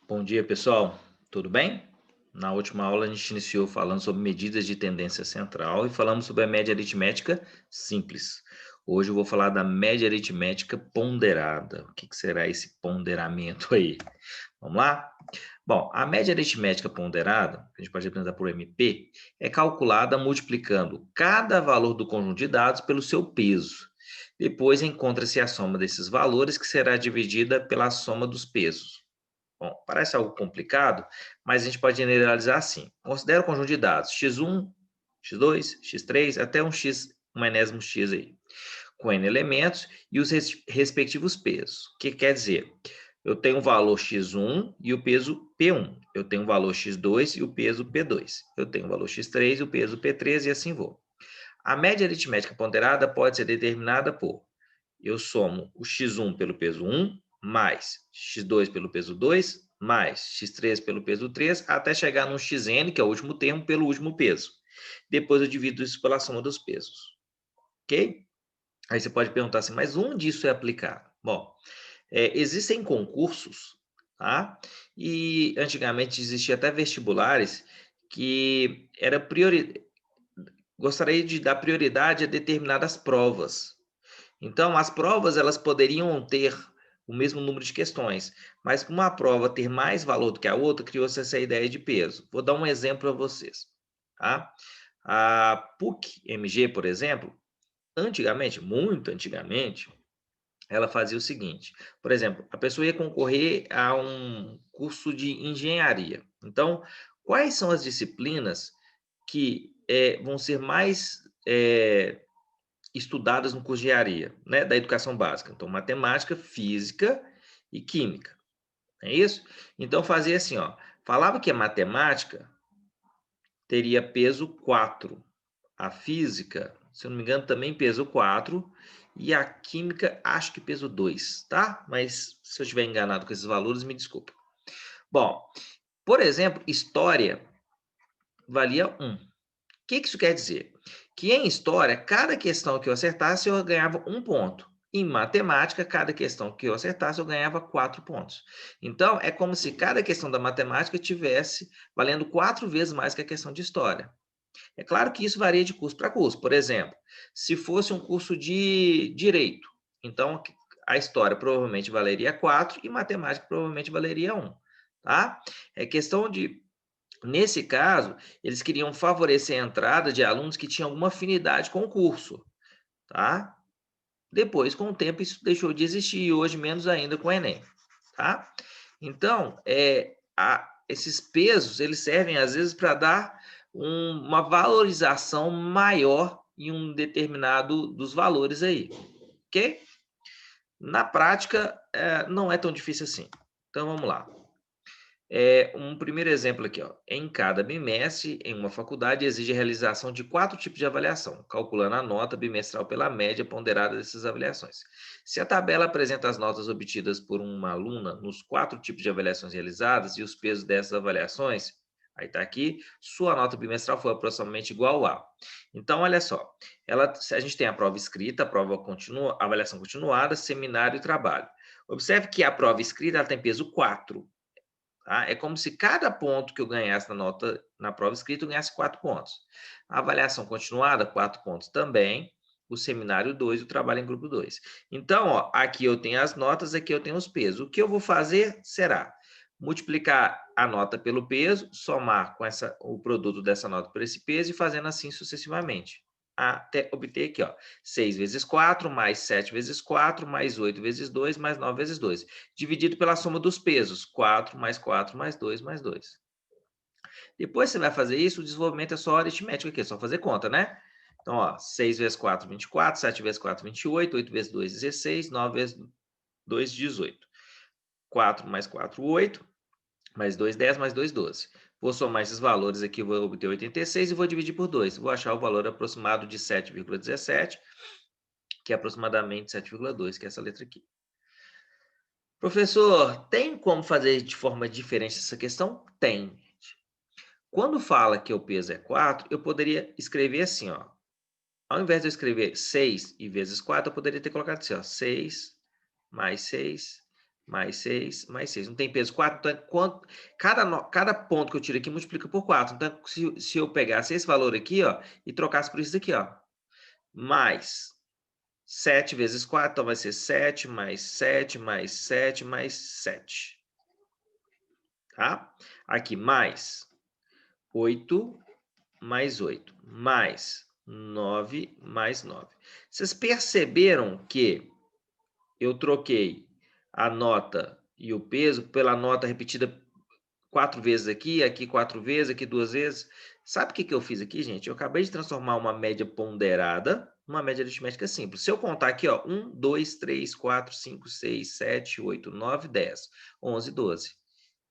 Bom dia, pessoal. Tudo bem? Na última aula, a gente iniciou falando sobre medidas de tendência central e falamos sobre a média aritmética simples. Hoje eu vou falar da média aritmética ponderada. O que será esse ponderamento aí? Vamos lá? Bom, a média aritmética ponderada, que a gente pode representar por MP, é calculada multiplicando cada valor do conjunto de dados pelo seu peso. Depois encontra-se a soma desses valores, que será dividida pela soma dos pesos. Bom, parece algo complicado, mas a gente pode generalizar assim. Considera o conjunto de dados x1, x2, x3, até um x, um enésimo x aí, com n elementos e os respectivos pesos. O que quer dizer? Eu tenho o valor x1 e o peso p1. Eu tenho o valor x2 e o peso p2. Eu tenho o valor x3 e o peso p3 e assim vou. A média aritmética ponderada pode ser determinada por eu somo o x1 pelo peso 1, mais x2 pelo peso 2, mais x3 pelo peso 3, até chegar no xn, que é o último termo, pelo último peso. Depois eu divido isso pela soma dos pesos. Ok? Aí você pode perguntar assim, mas onde isso é aplicado? Bom, existem concursos, tá? E antigamente existia até vestibulares que era gostaria de dar prioridade a determinadas provas. Então, as provas elas poderiam ter o mesmo número de questões, mas para uma prova ter mais valor do que a outra, criou-se essa ideia de peso. Vou dar um exemplo para vocês. Tá? A PUC-MG, por exemplo, antigamente, muito antigamente, ela fazia o seguinte: por exemplo, a pessoa ia concorrer a um curso de engenharia. Então, quais são as disciplinas que vão ser mais estudadas no curso de engenharia, né, da educação básica? Então, matemática, física e química, não é isso? Então, fazia assim, ó, falava que a matemática teria peso 4, a física, se eu não me engano, também peso 4, e a química, acho que peso 2, tá? Mas se eu estiver enganado com esses valores, me desculpa. Bom, por exemplo, história valia 1. O que isso quer dizer? Que em história, cada questão que eu acertasse, eu ganhava 1 ponto. Em matemática, cada questão que eu acertasse, eu ganhava 4 pontos. Então, é como se cada questão da matemática tivesse valendo 4 vezes mais que a questão de história. É claro que isso varia de curso para curso. Por exemplo, se fosse um curso de direito, então a história provavelmente valeria 4 e matemática provavelmente valeria 1. Tá? É questão de Nesse caso, eles queriam favorecer a entrada de alunos que tinham alguma afinidade com o curso, tá? Depois, com o tempo, isso deixou de existir e hoje menos ainda com o Enem, tá? Então, esses pesos, eles servem às vezes para dar uma valorização maior em um determinado dos valores aí, ok? Na prática, não é tão difícil assim. Então, vamos lá. Um primeiro exemplo aqui, ó. Em cada bimestre, em uma faculdade, exige a realização de 4 tipos de avaliação, calculando a nota bimestral pela média ponderada dessas avaliações. Se a tabela apresenta as notas obtidas por uma aluna nos 4 tipos de avaliações realizadas e os pesos dessas avaliações, aí está aqui, sua nota bimestral foi aproximadamente igual a. Então, olha só, se a gente tem a prova escrita, a prova continua, a avaliação continuada, seminário e trabalho. Observe que a prova escrita ela tem peso 4. Tá? É como se cada ponto que eu ganhasse na nota na prova escrita, eu ganhasse 4 pontos. A avaliação continuada, 4 pontos também. O seminário 2, o trabalho em grupo 2. Então, ó, aqui eu tenho as notas, aqui eu tenho os pesos. O que eu vou fazer será multiplicar a nota pelo peso, somar com o produto dessa nota por esse peso e fazendo assim sucessivamente até obter aqui, ó, 6 vezes 4, mais 7 vezes 4, mais 8 vezes 2, mais 9 vezes 2, dividido pela soma dos pesos, 4 mais 4 mais 2 mais 2. Depois você vai fazer isso, o desenvolvimento é só aritmético aqui, é só fazer conta, né? Então, ó, 6 vezes 4, 24, 7 vezes 4, 28, 8 vezes 2, 16, 9 vezes 2, 18. 4 mais 4, 8, mais 2, 10, mais 2, 12. Vou somar esses valores aqui, vou obter 86 e vou dividir por 2. Vou achar o valor aproximado de 7,17, que é aproximadamente 7,2, que é essa letra aqui. Professor, tem como fazer de forma diferente essa questão? Tem. Quando fala que o peso é 4, eu poderia escrever assim, ó. Ao invés de eu escrever 6 e vezes 4, eu poderia ter colocado assim, ó, 6 mais 6 mais 6, mais 6. Não tem peso 4, então cada ponto que eu tiro aqui multiplica por 4. Então, se eu pegasse esse valor aqui, ó, e trocasse por isso daqui, ó, mais 7 vezes 4, então vai ser 7, mais 7, mais 7, mais 7. Tá? Aqui, mais 8, mais 8, mais 9, mais 9. Vocês perceberam que eu troquei a nota e o peso pela nota repetida 4 vezes aqui, aqui 4 vezes, aqui 2 vezes? Sabe o que eu fiz aqui, gente? Eu acabei de transformar uma média ponderada numa média aritmética simples. Se eu contar aqui, ó, 1, 2, 3, 4, 5, 6, 7, 8, 9, 10, 11, 12.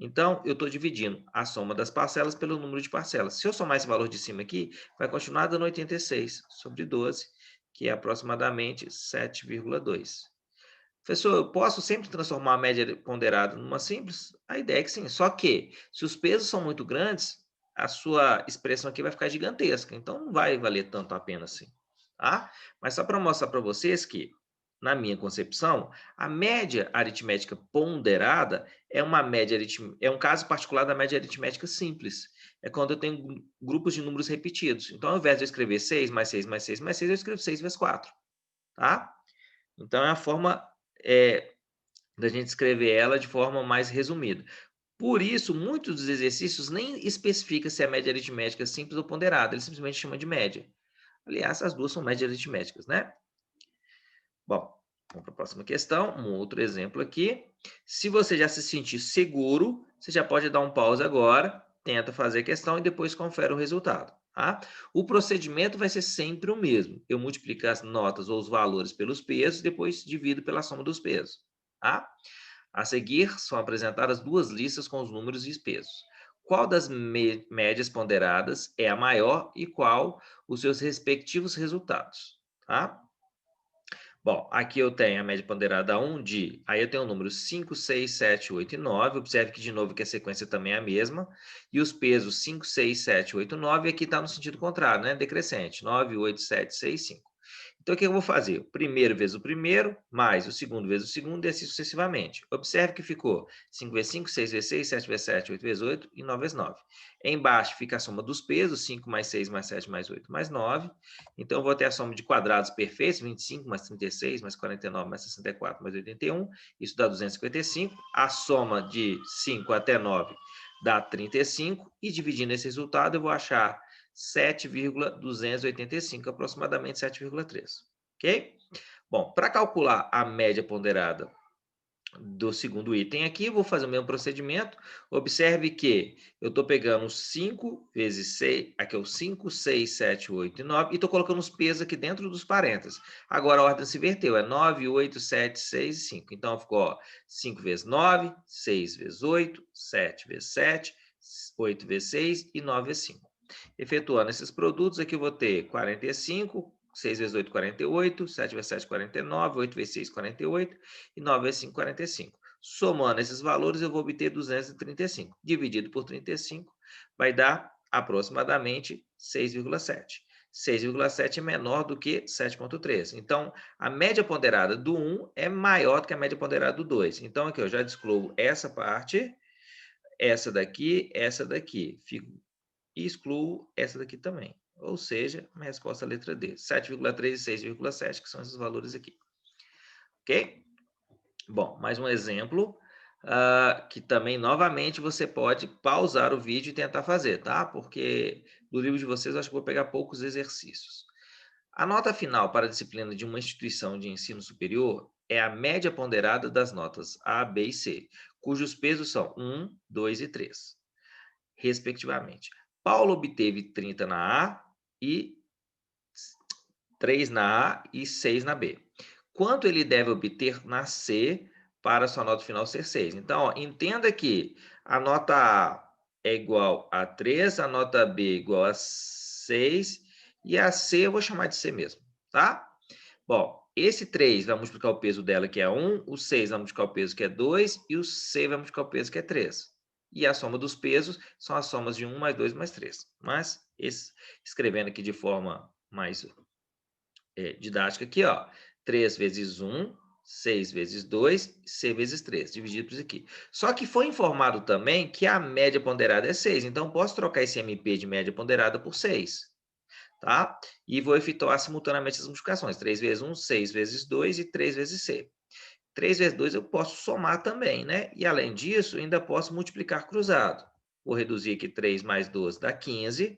Então, eu estou dividindo a soma das parcelas pelo número de parcelas. Se eu somar esse valor de cima aqui, vai continuar dando 86 sobre 12, que é aproximadamente 7,2. Professor, eu posso sempre transformar a média ponderada numa simples? A ideia é que sim. Só que, se os pesos são muito grandes, a sua expressão aqui vai ficar gigantesca. Então, não vai valer tanto a pena assim. Tá? Mas só para mostrar para vocês que, na minha concepção, a média aritmética ponderada é é um caso particular da média aritmética simples. É quando eu tenho grupos de números repetidos. Então, ao invés de eu escrever 6 mais 6 mais 6 mais 6, eu escrevo 6 vezes 4. Tá? Então, é a forma da gente escrever ela de forma mais resumida. Por isso, muitos dos exercícios nem especificam se é média aritmética simples ou ponderada, ele simplesmente chama de média. Aliás, as duas são médias aritméticas, né? Bom, vamos para a próxima questão, um outro exemplo aqui. Se você já se sentir seguro, você já pode dar um pause agora, tenta fazer a questão e depois confere o resultado. Tá? O procedimento vai ser sempre o mesmo. Eu multiplico as notas ou os valores pelos pesos, depois divido pela soma dos pesos. Tá? A seguir, são apresentadas duas listas com os números e os pesos. Qual das médias ponderadas é a maior e qual os seus respectivos resultados? Tá? Bom, aqui eu tenho a média ponderada 1 de... Aí eu tenho o número 5, 6, 7, 8 e 9. Observe que, de novo, que a sequência também é a mesma. E os pesos 5, 6, 7, 8, 9. E aqui está no sentido contrário, né? Decrescente. 9, 8, 7, 6, 5. Então, o que eu vou fazer? O primeiro vezes o primeiro, mais o segundo vezes o segundo, e assim sucessivamente. Observe que ficou 5 vezes 5, 6 vezes 6, 7 vezes 7, 8 vezes 8 e 9 vezes 9. Embaixo fica a soma dos pesos, 5 mais 6 mais 7 mais 8 mais 9. Então, eu vou ter a soma de quadrados perfeitos, 25 mais 36 mais 49 mais 64 mais 81. Isso dá 255. A soma de 5 até 9 dá 35. E dividindo esse resultado, eu vou achar 7,285, aproximadamente 7,3. Ok? Bom, para calcular a média ponderada do segundo item aqui, eu vou fazer o mesmo procedimento. Observe que eu estou pegando 5 vezes 6, aqui é o 5, 6, 7, 8 e 9, e estou colocando os pesos aqui dentro dos parênteses. Agora a ordem se inverteu, é 9, 8, 7, 6 e 5. Então ficou, ó, 5 vezes 9, 6 vezes 8, 7 vezes 7, 8 vezes 6 e 9 vezes 5. Efetuando esses produtos, aqui eu vou ter 45, 6 vezes 8, 48, 7 vezes 7, 49, 8 vezes 6, 48 e 9 vezes 5, 45. Somando esses valores, eu vou obter 235. Dividido por 35, vai dar aproximadamente 6,7. 6,7 é menor do que 7,3. Então, a média ponderada do 1 é maior do que a média ponderada do 2. Então, aqui eu já excluo essa parte, essa daqui. E excluo essa daqui também. Ou seja, a resposta é a letra D. 7,3 e 6,7, que são esses valores aqui. Ok? Bom, mais um exemplo, que também, novamente, você pode pausar o vídeo e tentar fazer, tá? Porque do livro de vocês, eu acho que vou pegar poucos exercícios. A nota final para a disciplina de uma instituição de ensino superior é a média ponderada das notas A, B e C, cujos pesos são 1, 2 e 3, respectivamente. Paulo obteve 30 na A e 3 na A e 6 na B. Quanto ele deve obter na C para sua nota final ser 6? Então, ó, entenda que a nota A é igual a 3, a nota B é igual a 6 e a C eu vou chamar de C mesmo, tá? Bom, esse 3 vai multiplicar o peso dela, que é 1, o 6 vai multiplicar o peso, que é 2, e o C vai multiplicar o peso, que é 3. E a soma dos pesos são as somas de 1 mais 2 mais 3. Mas, escrevendo aqui de forma mais didática aqui, ó. 3 vezes 1, 6 vezes 2, C vezes 3, dividido por isso aqui. Só que foi informado também que a média ponderada é 6, então posso trocar esse MP de média ponderada por 6, tá? E vou efetuar simultaneamente as multiplicações. 3 vezes 1, 6 vezes 2 e 3 vezes C. 3 vezes 2 eu posso somar também, né? E além disso, ainda posso multiplicar cruzado. Vou reduzir aqui 3 mais 12 dá 15.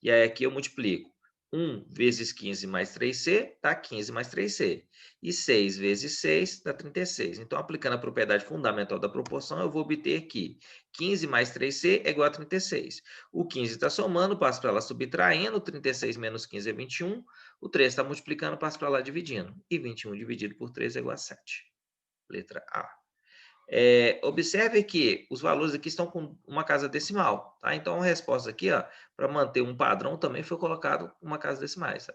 E aí aqui eu multiplico 1 vezes 15 mais 3C dá 15 mais 3C. E 6 vezes 6 dá 36. Então, aplicando a propriedade fundamental da proporção, eu vou obter aqui 15 mais 3C é igual a 36. O 15 está somando, passo para lá subtraindo. 36 menos 15 é 21. O 3 está multiplicando, passo para lá dividindo. E 21 dividido por 3 é igual a 7. Letra A. Observe que os valores aqui estão com uma casa decimal, tá? Então, a resposta aqui, para manter um padrão, também foi colocado uma casa decimais,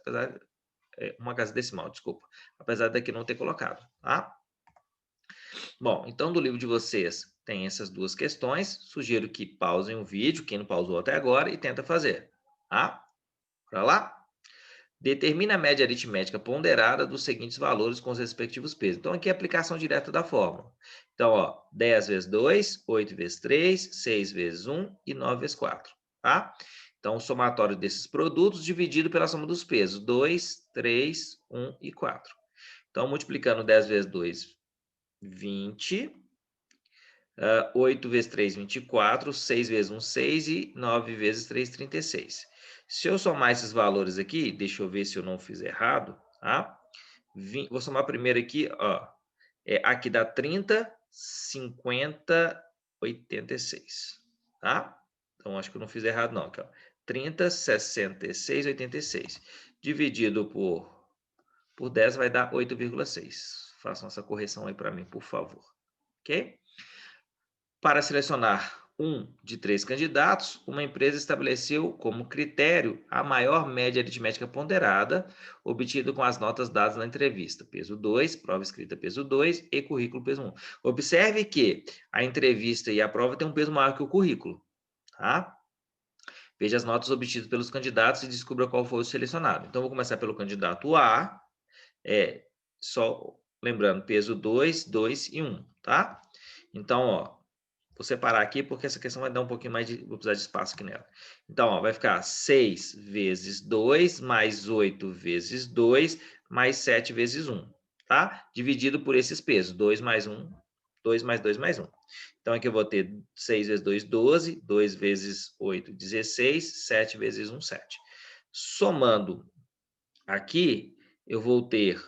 uma casa decimal, desculpa, apesar daqui não ter colocado, tá? Bom, então do livro de vocês tem essas duas questões, sugiro que pausem o vídeo, quem não pausou até agora, e tenta fazer, tá? Bora lá? Determina a média aritmética ponderada dos seguintes valores com os respectivos pesos. Então, aqui é a aplicação direta da fórmula. Então, ó, 10 vezes 2, 8 vezes 3, 6 vezes 1 e 9 vezes 4. Tá? Então, o somatório desses produtos dividido pela soma dos pesos. 2, 3, 1 e 4. Então, multiplicando 10 vezes 2, 20. 8 vezes 3, 24. 6 vezes 1, 6. E 9 vezes 3, 36. Se eu somar esses valores aqui, deixa eu ver se eu não fiz errado, tá? Vou somar primeiro aqui, ó. Aqui dá 30, 50, 86, tá? Então, acho que eu não fiz errado não, aqui, ó. 30, 66, 86. Dividido por 10 vai dar 8,6. Façam essa correção aí para mim, por favor. Ok? Para selecionar um de 3 candidatos, uma empresa estabeleceu como critério a maior média aritmética ponderada, obtido com as notas dadas na entrevista. Peso 2, prova escrita peso 2 e currículo peso 1. Observe que a entrevista e a prova têm um peso maior que o currículo. Tá? Veja as notas obtidas pelos candidatos e descubra qual foi o selecionado. Então, vou começar pelo candidato A. Só lembrando, peso 2, 2 e 1. Tá? Então, ó. Vou separar aqui porque essa questão vai dar um pouquinho mais de... Vou precisar de espaço aqui nela. Então, ó, vai ficar 6 vezes 2, mais 8 vezes 2, mais 7 vezes 1, tá? Dividido por esses pesos, 2 mais 1, 2 mais 2 mais 1. Então, aqui eu vou ter 6 vezes 2, 12, 2 vezes 8, 16, 7 vezes 1, 7. Somando aqui, eu vou ter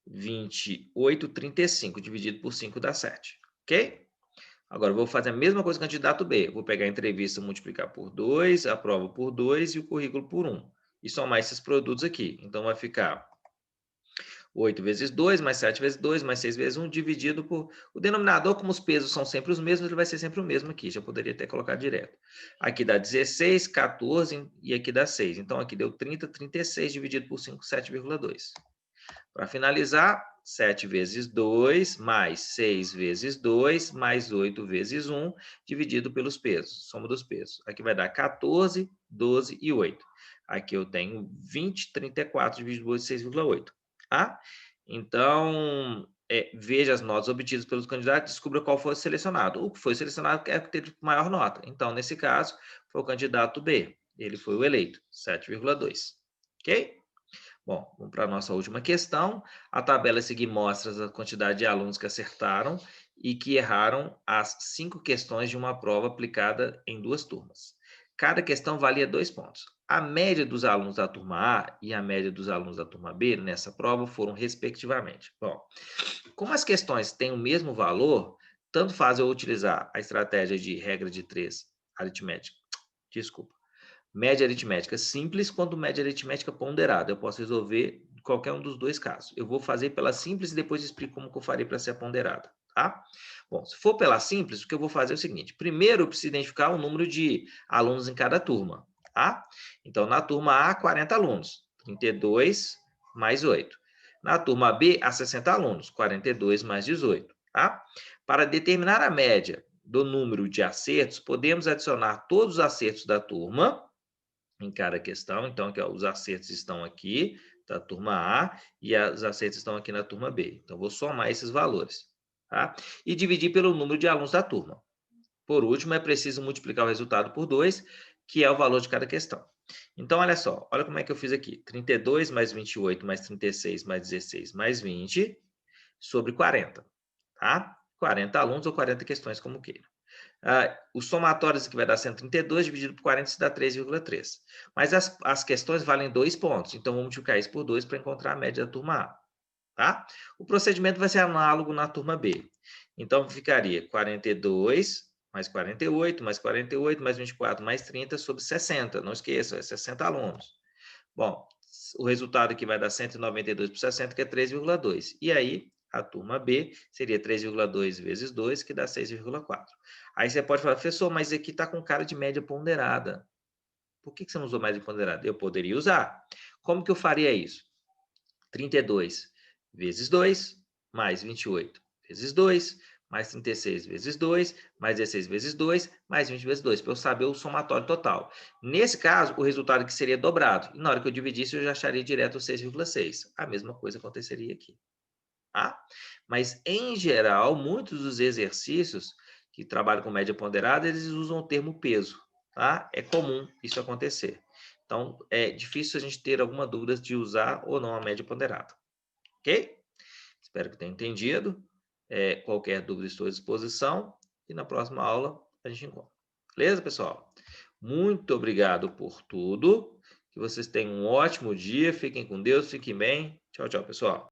28, 35, dividido por 5 dá 7, ok? Agora, eu vou fazer a mesma coisa com o candidato B. Vou pegar a entrevista, multiplicar por 2, a prova por 2 e o currículo por 1. E somar esses produtos aqui. Então, vai ficar 8 vezes 2, mais 7 vezes 2, mais 6 vezes 1, dividido por... O denominador, como os pesos são sempre os mesmos, ele vai ser sempre o mesmo aqui. Já poderia ter colocado direto. Aqui dá 16, 14 e aqui dá 6. Então, aqui deu 30, 36, dividido por 5, 7,2. Para finalizar, 7 vezes 2, mais 6 vezes 2, mais 8 vezes 1, dividido pelos pesos, soma dos pesos. Aqui vai dar 14, 12 e 8. Aqui eu tenho 20, 34 dividido por 6,8. Tá? Então, veja as notas obtidas pelos candidatos e descubra qual foi selecionado. O que foi selecionado é o que teve maior nota. Então, nesse caso, foi o candidato B. Ele foi o eleito, 7,2. Ok? Bom, vamos para a nossa última questão. A tabela a seguir mostra a quantidade de alunos que acertaram e que erraram as 5 questões de uma prova aplicada em 2 turmas. Cada questão valia 2 pontos. A média dos alunos da turma A e a média dos alunos da turma B nessa prova foram respectivamente. Bom, como as questões têm o mesmo valor, tanto faz eu utilizar a estratégia de regra de 3 aritmética. Desculpa. Média aritmética simples quanto média aritmética ponderada. Eu posso resolver qualquer um dos dois casos. Eu vou fazer pela simples e depois explico como que eu farei para ser a ponderada, tá? Bom, se for pela simples, o que eu vou fazer é o seguinte. Primeiro, eu preciso identificar o número de alunos em cada turma, tá? Então, na turma A, 40 alunos. 32 mais 8. Na turma B, há 60 alunos. 42 mais 18, tá? Para determinar a média do número de acertos, podemos adicionar todos os acertos da turma em cada questão. Então, aqui, ó, os acertos estão aqui, da turma A e as aceitas estão aqui na turma B. Então, vou somar esses valores, tá? E dividir pelo número de alunos da turma. Por último, é preciso multiplicar o resultado por 2, que é o valor de cada questão. Então, olha só, olha como é que eu fiz aqui. 32 mais 28 mais 36 mais 16 mais 20 sobre 40, tá? 40 alunos ou 40 questões, como queira. Os somatórios aqui vai dar 132 dividido por 40, isso dá 3,3. Mas as questões valem 2 pontos, então vamos multiplicar isso por 2 para encontrar a média da turma A, tá? O procedimento vai ser análogo na turma B. Então, ficaria 42 mais 48, mais 48, mais 24, mais 30 sobre 60. Não esqueça, é 60 alunos. Bom, o resultado aqui vai dar 192 por 60, que é 3,2. E aí, a turma B seria 3,2 vezes 2, que dá 6,4. Aí você pode falar, professor, mas aqui está com cara de média ponderada. Por que você não usou média ponderada? Eu poderia usar. Como que eu faria isso? 32 vezes 2, mais 28 vezes 2, mais 36 vezes 2, mais 16 vezes 2, mais 20 vezes 2, para eu saber o somatório total. Nesse caso, o resultado aqui seria dobrado. E na hora que eu dividisse, eu já acharia direto 6,6. A mesma coisa aconteceria aqui. Tá? Mas, em geral, muitos dos exercícios que trabalham com média ponderada, eles usam o termo peso. Tá? É comum isso acontecer. Então, é difícil a gente ter alguma dúvida de usar ou não a média ponderada. Ok? Espero que tenha entendido. Qualquer dúvida, estou à disposição. E na próxima aula a gente encontra. Beleza, pessoal? Muito obrigado por tudo. Que vocês tenham um ótimo dia. Fiquem com Deus, fiquem bem. Tchau, tchau, pessoal.